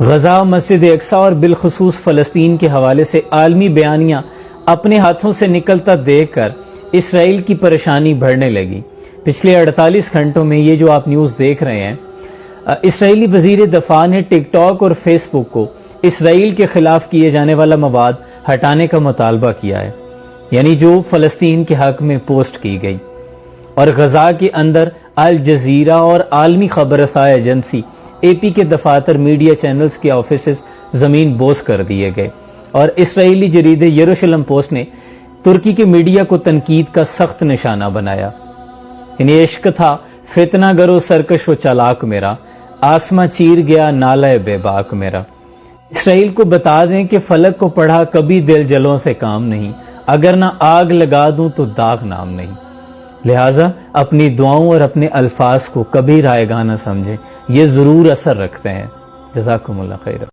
غزہ، مسجد اقصی اور بالخصوص فلسطین کے حوالے سے عالمی بیانیاں اپنے ہاتھوں سے نکلتا دیکھ کر اسرائیل کی پریشانی بڑھنے لگی۔ پچھلے 48 گھنٹوں میں یہ جو آپ نیوز دیکھ رہے ہیں، اسرائیلی وزیر دفاع نے ٹک ٹاک اور فیس بک کو اسرائیل کے خلاف کیے جانے والا مواد ہٹانے کا مطالبہ کیا ہے، یعنی جو فلسطین کے حق میں پوسٹ کی گئی، اور غزہ کے اندر الجزیرہ اور عالمی خبر رساں ایجنسی اے پی کے دفاتر، میڈیا چینلز کے آفیسز زمین بوس کر دیے گئے، اور اسرائیلی جریدے یروشلم پوسٹ نے ترکی کے میڈیا کو تنقید کا سخت نشانہ بنایا۔ یعنی عشق تھا فتنہ گرو سرکش و چالاک میرا، آسماں چیر گیا نالہ بے باک میرا۔ اسرائیل کو بتا دیں کہ فلک کو پڑھا کبھی دل جلوں سے کام نہیں، اگر نہ آگ لگا دوں تو داغ نام نہیں۔ لہٰذا اپنی دعاؤں اور اپنے الفاظ کو کبھی رائے گاہ نہ سمجھیں، یہ ضرور اثر رکھتے ہیں۔ جزاکم اللہ خیر۔